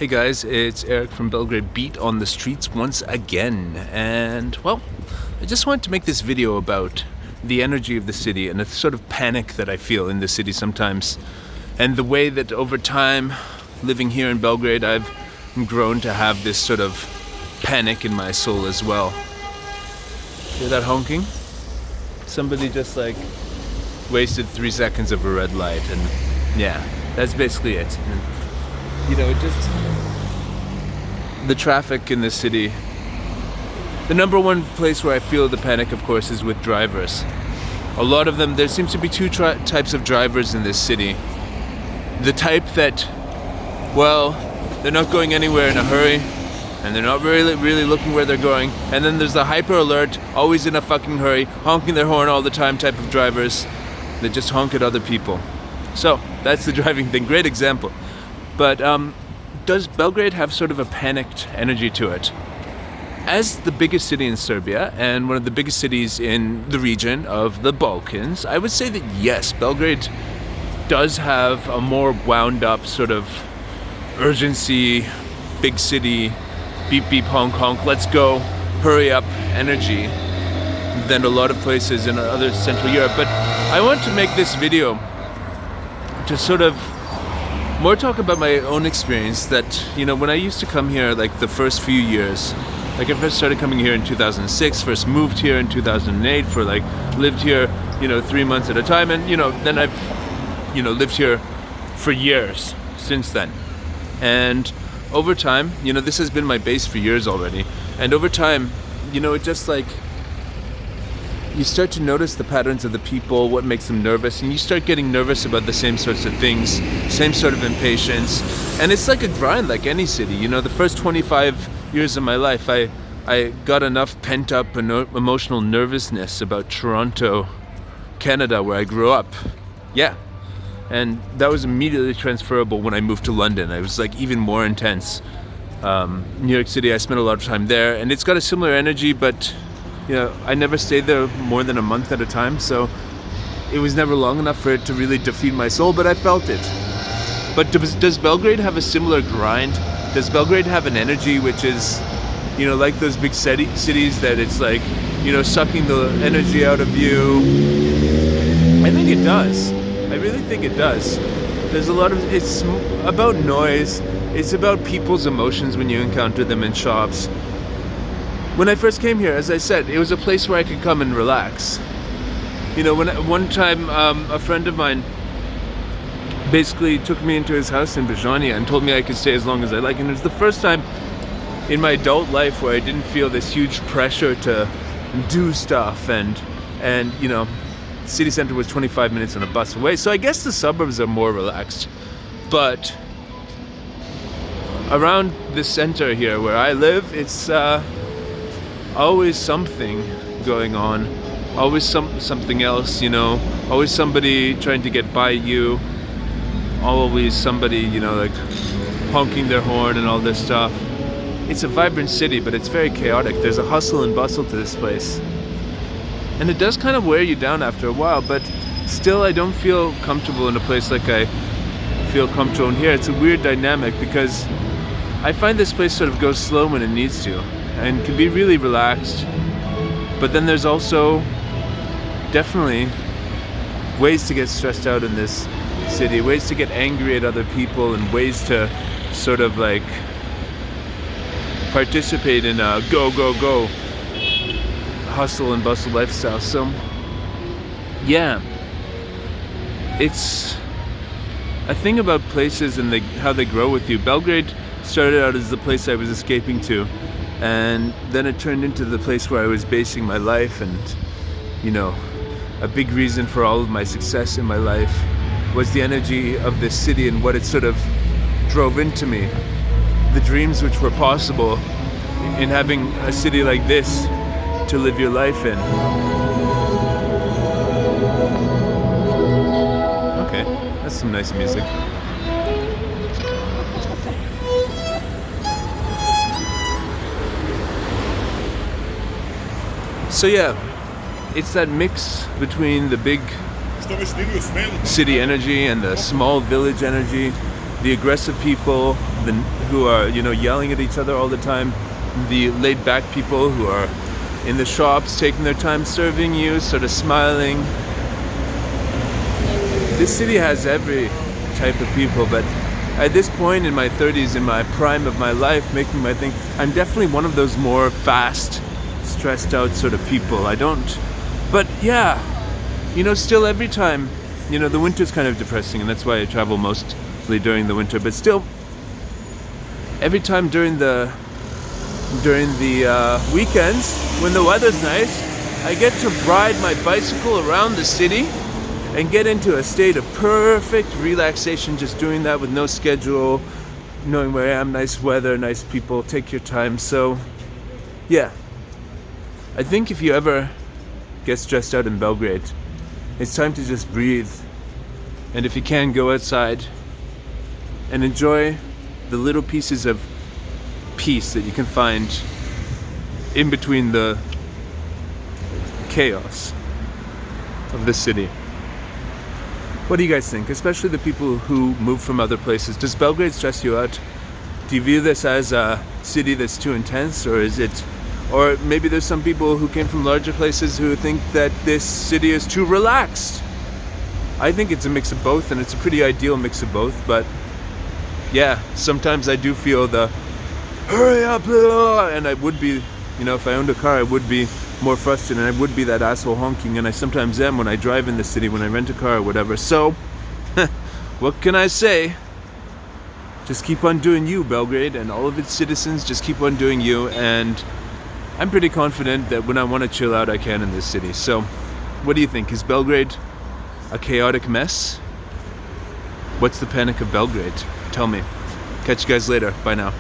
Hey guys, it's Eric from Belgrade Beat on the streets once again, and well, I just wanted to make this video about the energy of the city and the sort of panic that I feel in the city sometimes, and the way that over time, living here in Belgrade, I've grown to have this sort of panic in my soul as well. Hear that honking? Somebody just like wasted 3 seconds of a red light, and yeah, that's basically it. And, you know, the traffic in this city. The number one place where I feel the panic, of course, is with drivers. A lot of them, there seems to be two types of drivers in this city. The type that, well, they're not going anywhere in a hurry, and they're not really looking where they're going. And then there's the hyper alert, always in a fucking hurry, honking their horn all the time type of drivers that just honk at other people. So, that's the driving thing, great example. But does Belgrade have sort of a panicked energy to it? As the biggest city in Serbia and one of the biggest cities in the region of the Balkans, I would say that yes, Belgrade does have a more wound up sort of urgency, big city, beep beep honk honk, let's go, hurry up energy than a lot of places in other Central Europe. But I want to make this video to sort of more talk about my own experience that, you know, when I used to come here, like the first few years, like I first started coming here in 2006, first moved here in 2008 for like, lived here, you know, 3 months at a time. And, you know, then I've, you know, lived here for years since then. And over time, you know, this has been my base for years already. And over time, you know, it just like, you start to notice the patterns of the people, what makes them nervous, and you start getting nervous about the same sorts of things, same sort of impatience. And it's like a grind, like any city. You know, the first 25 years of my life, I got enough pent-up emotional nervousness about Toronto, Canada, where I grew up. Yeah. And that was immediately transferable when I moved to London. It was like even more intense. New York City, I spent a lot of time there, and it's got a similar energy, but you know, I never stayed there more than a month at a time, so it was never long enough for it to really defeat my soul, but I felt it. But does Belgrade have a similar grind? Does Belgrade have an energy which is, you know, like those big cities that it's like, you know, sucking the energy out of you? I think it does. I really think it does. There's a lot of, it's about noise, it's about people's emotions when you encounter them in shops. When I first came here, as I said, it was a place where I could come and relax. You know, one time a friend of mine basically took me into his house in Bajania and told me I could stay as long as I like. And it was the first time in my adult life where I didn't feel this huge pressure to do stuff. And you know, the city center was 25 minutes on a bus away. So I guess the suburbs are more relaxed. But around the center here where I live, it's always something going on, always something else, you know, always somebody trying to get by you, always somebody, you know, like honking their horn and all this stuff. It's a vibrant city, but it's very chaotic. There's a hustle and bustle to this place. And it does kind of wear you down after a while, but still I don't feel comfortable in a place like I feel comfortable in here. It's a weird dynamic because I find this place sort of goes slow when it needs to, and can be really relaxed, but then there's also definitely ways to get stressed out in this city, ways to get angry at other people, and ways to sort of like participate in a go hustle and bustle lifestyle. So yeah, it's a thing about places and how they grow with you. Belgrade started out as the place I was escaping to, and then it turned into the place where I was basing my life. And, you know, a big reason for all of my success in my life was the energy of this city and what it sort of drove into me. The dreams which were possible in having a city like this to live your life in. Okay, that's some nice music. So yeah, it's that mix between the big city energy and the small village energy the aggressive people, who are, yelling at each other all the time, the laid back people who are in the shops taking their time serving you, sort of smiling. This city has every type of people, but at this point in my 30s, in my prime of my life, I'm definitely one of those more fast, stressed out sort of people. But yeah, still every time, the winter's kind of depressing, and that's why I travel mostly during the winter, but still, every time during the weekends, when the weather's nice, I get to ride my bicycle around the city and get into a state of perfect relaxation, just doing that with no schedule, knowing where I am, nice weather, nice people, take your time. So, yeah. I think if you ever get stressed out in Belgrade, it's time to just breathe. And if you can, go outside and enjoy the little pieces of peace that you can find in between the chaos of the city. What do you guys think? Especially the people who move from other places. Does Belgrade stress you out? Do you view this as a city that's too intense, or maybe there's some people who came from larger places who think that this city is too relaxed? I think it's a mix of both, and it's a pretty ideal mix of both, but yeah, sometimes I do feel the hurry up, and I would be, if I owned a car, I would be more frustrated, and I would be that asshole honking, and I sometimes am when I drive in the city, when I rent a car or whatever. So, what can I say? Just keep on doing you, Belgrade, and all of its citizens, just keep on doing you, and I'm pretty confident that when I want to chill out, I can in this city. So, what do you think? Is Belgrade a chaotic mess? What's the panic of Belgrade? Tell me. Catch you guys later. Bye now.